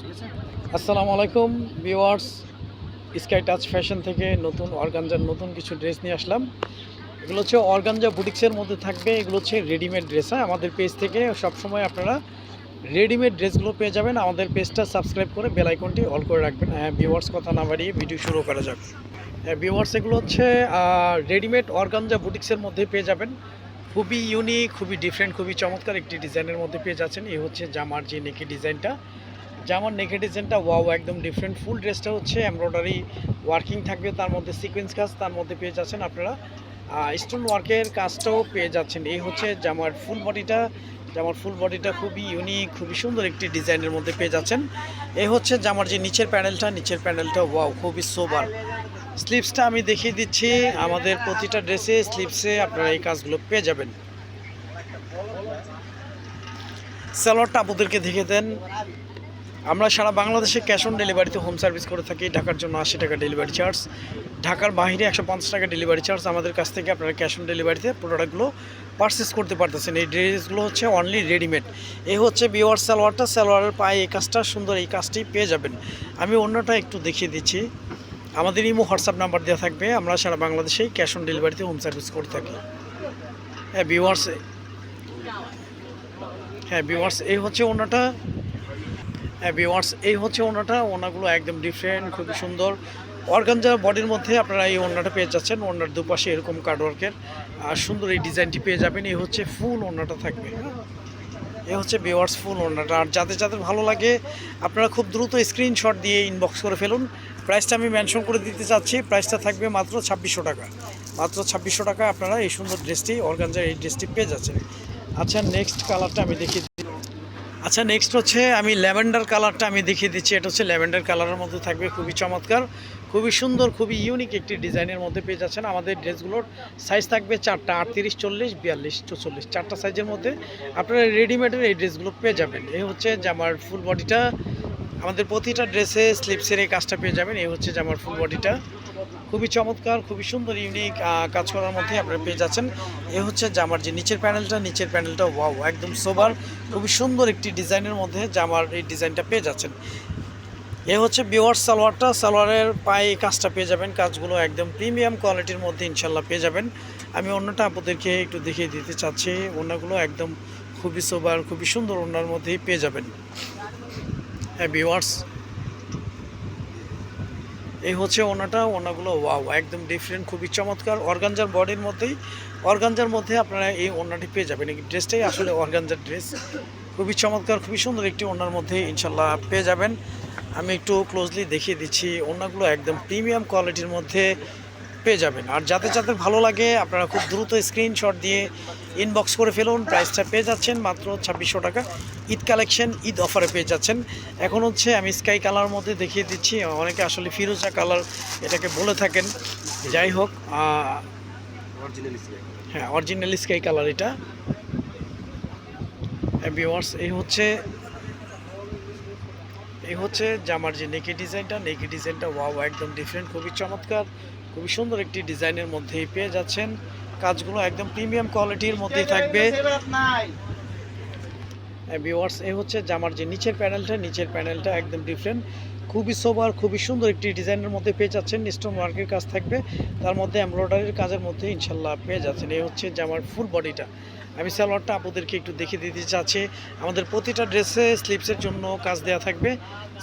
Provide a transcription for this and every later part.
আসসালামু আলাইকুম viewers, sky touch fashion থেকে নতুন অর্গানজার নতুন কিছু ড্রেস নিয়ে আসলাম। এগুলো হচ্ছে অর্গানজা বুটিক্সের মধ্যে থাকবে। এগুলো হচ্ছে রেডিমেড ড্রেস। হ্যাঁ, আমাদের পেজ থেকে সবসময় আপনারা রেডিমেড ড্রেসগুলো পেয়ে যাবেন। আমাদের পেজটা সাবস্ক্রাইব করে বেল আইকনটি অল করে রাখবেন। হ্যাঁ ভিউয়ার্স, কথা না বাড়িয়ে ভিডিও শুরু করা যাক। হ্যাঁ ভিউয়ার্স, এগুলো হচ্ছে রেডিমেড অর্গানজা বুটিক্সের মধ্যে পেয়ে যাবেন। খুবই ইউনিক, খুবই ডিফারেন্ট, খুবই চমৎকার একটি ডিজাইনের মধ্যে পেয়ে যাচ্ছেন। এই হচ্ছে জামার যে নেকি ডিজাইনটা, জামার নেকের ডিজাইনটা ওয়াও, একদম ডিফারেন্ট। ফুল ড্রেসটা হচ্ছে এমব্রয়ডারি ওয়ার্কিং থাকবে, তার মধ্যে সিকোয়েন্স কাজ, তার মধ্যে পেয়ে যাচ্ছেন আপনারা স্টোন ওয়ার্কের কাজটাও পেয়ে যাচ্ছেন। এই হচ্ছে জামার ফুল বডিটা। জামার ফুল বডিটা খুবই ইউনিক, খুবই সুন্দর একটি ডিজাইনের মধ্যে পেয়ে যাচ্ছেন। এই হচ্ছে জামার যে নিচের প্যানেলটা ওয়াও, খুবই সোবার। স্লিভসটা আমি দেখিয়ে দিচ্ছি। আমাদের প্রতিটা ড্রেসে স্লিভসে আপনারা এই কাজগুলো পেয়ে যাবেন। সালোয়ারটা আপনাদেরকে দেখে দেন। আমরা সারা বাংলাদেশে ক্যাশ অন ডেলিভারিতে হোম সার্ভিস করে থাকি। ঢাকার জন্য 80 টাকা ডেলিভারি চার্জ, ঢাকার বাইরে 150 টাকা ডেলিভারি চার্জ। আমাদের কাছ থেকে আপনারা ক্যাশ অন ডেলিভারিতে প্রোডাক্টগুলো পারচেস করতে পারতেছেন। এই ড্রেসগুলো হচ্ছে অনলি রেডিমেড। এই হচ্ছে বিওয়ার সালোয়ারটা, সালোয়ারের পায়ে এই কাজটা সুন্দর, এই কাজটি পেয়ে যাবেন। আমি অন্যটা একটু দেখিয়ে দিচ্ছি। আমাদের ইমো হোয়াটসঅ্যাপ নাম্বার দেওয়া থাকবে। আমরা সারা বাংলাদেশেই ক্যাশ অন ডেলিভারিতে হোম সার্ভিস করে থাকি। হ্যাঁ ভিউয়ার্স, এই হচ্ছে অন্যটা। হ্যাঁ ভিউয়ার্স, এই হচ্ছে ওড়নাটা। ওড়নাগুলো একদম ডিফারেন্ট, খুবই সুন্দর। অর্গানজার বডির মধ্যে আপনারা এই ওড়নাটা পেয়ে যাচ্ছেন। ওড়নার দুপাশে এরকম কাটওয়ার্কের আর সুন্দর এই ডিজাইনটি পেয়ে যাবেন। এই হচ্ছে ফুল ওড়নাটা থাকবে। এই হচ্ছে ভিউয়ার্স ফুল ওড়নাটা। আর যাদের যাদের ভালো লাগে আপনারা খুব দ্রুত স্ক্রিনশট দিয়ে ইনবক্স করে ফেলুন। প্রাইসটা আমি মেনশন করে দিতে চাচ্ছি। প্রাইসটা থাকবে মাত্র 2600 টাকা। মাত্র 2600 টাকা আপনারা এই সুন্দর ড্রেসটি, অর্গানজার এই ড্রেসটি পেয়ে যাচ্ছেন। আচ্ছা, নেক্সট কালারটা আমি দেখিয়ে নেক্সট হচ্ছে আমি ল্যাভেন্ডার কালারটা আমি দেখিয়ে দিচ্ছি। এটা হচ্ছে ল্যাভেন্ডার কালারের মধ্যে থাকবে, খুবই চমৎকার, খুবই সুন্দর, খুবই ইউনিক একটি ডিজাইনের মধ্যে পেয়ে যাচ্ছেন। আমাদের ড্রেসগুলোর সাইজ থাকবে 4টা, 38, 40, 42, 44, 4টা সাইজের মধ্যে আপনারা রেডিমেডের এই ড্রেসগুলো পেয়ে যাবেন। এই হচ্ছে জামার ফুল বডিটা। আমাদের প্রতিটা ড্রেসে স্লিপসের এই কাজটা পেয়ে যাবেন। এই হচ্ছে জামার ফুল বডিটা, খুবই চমৎকার, খুবই সুন্দর, ইউনিক কাজ করার মধ্যে আপনারা পেয়ে যাচ্ছেন। এ হচ্ছে জামার যে নিচের প্যানেলটা ওয়াও, একদম সোবার, খুবই সুন্দর একটি ডিজাইনের মধ্যে জামার এই ডিজাইনটা পেয়ে যাচ্ছেন। এ হচ্ছে বিওয়ার সালোয়ারটা। সালোয়ারের পায়ে এই কাজটা পেয়ে যাবেন। কাজগুলো একদম প্রিমিয়াম কোয়ালিটির মধ্যে ইনশাল্লাহ পেয়ে যাবেন। আমি অন্যটা আপনাদেরকে একটু দেখিয়ে দিতে চাচ্ছি। অন্যগুলো একদম খুবই সোবার, খুবই সুন্দর ওনার মধ্যেই পেয়ে যাবেন। হ্যাঁ বিওয়ার্স, এই হচ্ছে ওনাগুলো ওয়াও, একদম ডিফারেন্ট, খুবই চমৎকার। অর্গানজার মধ্যে আপনারা এই ওড়নাটি পেয়ে যাবেন। এই ড্রেসটাই আসলে অর্গানজার ড্রেস। খুবই চমৎকার, খুবই সুন্দর একটি ওড়নার মধ্যে ইনশাল্লাহ পেয়ে যাবেন। আমি একটু ক্লোজলি দেখিয়ে দিচ্ছি। ওড়নাগুলো একদম প্রিমিয়াম কোয়ালিটির মধ্যে পেয়ে যাবেন। আর যাদের যাদের ভালো লাগে আপনারা খুব দ্রুত স্ক্রিনশট দিয়ে ইনবক্স করে ফেলুন। প্রাইসটা পেয়ে যাচ্ছেন মাত্র 2600 টাকা। ঈদ কালেকশন, ঈদ অফারে পেয়ে যাচ্ছেন। এখন হচ্ছে আমি স্কাই কালার মধ্যে দেখিয়ে দিচ্ছি। অনেকে আসলে ফিরোজা কালার এটাকে বলে থাকেন। যাই হোক, হ্যাঁ অরিজিনাল স্কাই কালার এটা। ভিউয়ার্স, এই হচ্ছে জামার যে নেকি ডিজাইনটা ওয়াও, একদম ডিফারেন্ট, খুবই চমৎকার, খুবই সুন্দর একটি ডিজাইনের মধ্যেই পেয়ে যাচ্ছেন। কাজগুলো একদম প্রিমিয়াম কোয়ালিটির মধ্যেই থাকবে। ভিউয়ার্স, এই হচ্ছে জামার যে নিচের প্যানেলটা একদম ডিফারেন্ট, খুবই সোবার, খুবই সুন্দর একটি ডিজাইনের মধ্যে পেয়ে যাচ্ছেন। স্টোন ওয়ার্কের কাজ থাকবে, তার মধ্যে এমব্রয়ডারির কাজের মধ্যে ইনশাল্লাহ পেয়ে যাচ্ছেন। এই হচ্ছে জামার ফুল বডিটা। আমি সালোয়ারটা আপনাদেরকে একটু দেখিয়ে দিতে চাচ্ছি। আমাদের প্রতিটা ড্রেসে স্লিপসের জন্য কাজ দেওয়া থাকবে।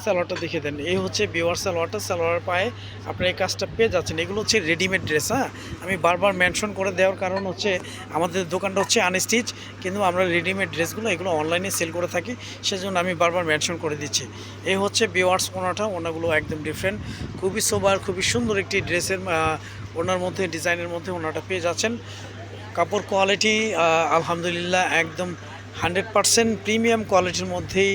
সালোয়ারটা দেখে দেন। এই হচ্ছে বিওয়ার সালোয়ারটা। সালোয়ার পায়ে আপনার এই কাজটা পেয়ে যাচ্ছেন। এগুলো হচ্ছে রেডিমেড ড্রেস। হ্যাঁ, আমি বারবার মেনশন করে দেওয়ার কারণ হচ্ছে আমাদের দোকানটা হচ্ছে আনস্টিচ, কিন্তু আমরা রেডিমেড ড্রেসগুলো এগুলো অনলাইনে সেল করে থাকি, সেজন্য আমি বারবার মেনশন করে দিচ্ছি। এই হচ্ছে বিওয়ার্স ওনাগুলো একদম ডিফারেন্ট, খুবই সোবার, খুবই সুন্দর একটি ড্রেসের ওনার মধ্যে, ডিজাইনের মধ্যে ওনাটা পেয়ে যাচ্ছেন। কাপড় কোয়ালিটি আলহামদুলিল্লাহ একদম 100% প্রিমিয়াম কোয়ালিটির মধ্যেই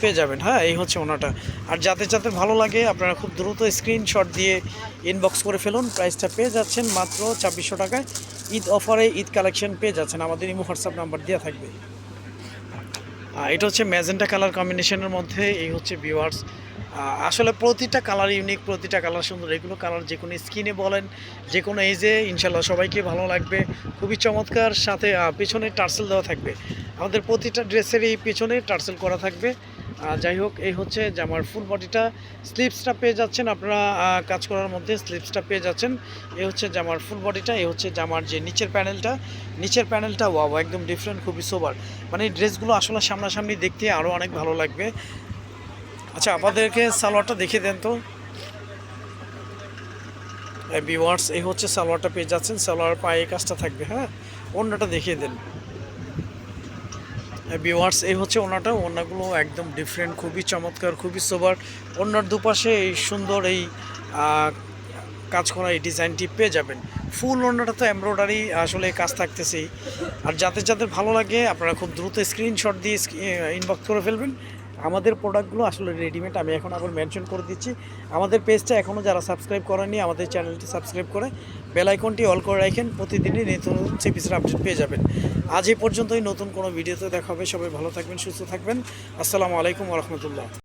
পেয়ে যাবেন। হ্যাঁ, এই হচ্ছে ওনাটা। আর যাতে যাতে ভালো লাগে আপনারা খুব দ্রুত স্ক্রিনশট দিয়ে ইনবক্স করে ফেলুন। প্রাইসটা পেয়ে যাচ্ছেন মাত্র 2600 টাকায়। ঈদ অফারে ঈদ কালেকশন পেয়ে যাচ্ছেন। আমাদের ইমো হোয়াটসঅ্যাপ নাম্বার দেওয়া থাকবে। এটা হচ্ছে ম্যাজেন্টা কালার কম্বিনেশনের মধ্যে। এই হচ্ছে ভিউয়ার্স, আসলে প্রতিটা কালার ইউনিক, প্রতিটা কালার সুন্দর। এগুলো কালার যে কোনো স্কিনে বলেন, যে কোনো এজে ইনশাল্লাহ সবাইকে ভালো লাগবে। খুবই চমৎকার, সাথে পেছনে টার্সেল দেওয়া থাকবে। আমাদের প্রতিটা ড্রেসের এই পেছনে টার্সেল করা থাকবে। যাই হোক, এই হচ্ছে জামার ফুল বডিটা। স্লিভসটা পেয়ে যাচ্ছেন আপনারা কাজ করার মধ্যে স্লিভসটা পেয়ে যাচ্ছেন। এই হচ্ছে জামার ফুল বডিটা। এই হচ্ছে জামার যে নিচের প্যানেলটা ওয়াও একদম ডিফারেন্ট, খুবই সোবার। মানে এই ড্রেসগুলো আসলে সামনাসামনি দেখতে আরও অনেক ভালো লাগবে। আচ্ছা, আমাদেরকে সালোয়ারটা দেখিয়ে দেন তো ভিউয়ার্স। এই হচ্ছে সালোয়ারটা পেয়ে যাচ্ছেন, সালোয়ার পায়ে এই কাজটা থাকবে। হ্যাঁ, ওড়নাটা দেখিয়ে দেন ভিউয়ার্স। এই হচ্ছে ওড়নাগুলো একদম ডিফারেন্ট, খুবই চমৎকার, খুবই সোবার। ওড়নার দুপাশে এই সুন্দর এই আহ, কাজ করা এই ডিজাইনটি পেয়ে যাবেন। ফুল ওড়নাটা তো এমব্রয়ডারি আসলে কাজ থাকতেছেই। আর যাদের যাদের ভালো লাগে আপনারা খুব দ্রুত স্ক্রিনশট দিয়ে ইনবক্স করে ফেলবেন। আমাদের প্রোডাক্টগুলো আসলে রেডিমেড, আমি এখন আবার মেনশন করে দিচ্ছি। আমাদের পেজটা এখনও যারা সাবস্ক্রাইব করেননি আমাদের চ্যানেলটি সাবস্ক্রাইব করে বেল আইকনটি অল করে রাখেন, প্রতিদিনই নতুন থ্রি পিসের আপডেট পেয়ে যাবেন। আজ এই পর্যন্তই, নতুন কোনো ভিডিওতে দেখা হবে। সবাই ভালো থাকবেন, সুস্থ থাকবেন। আসসালামু আলাইকুম ওয়া রাহমাতুল্লাহ।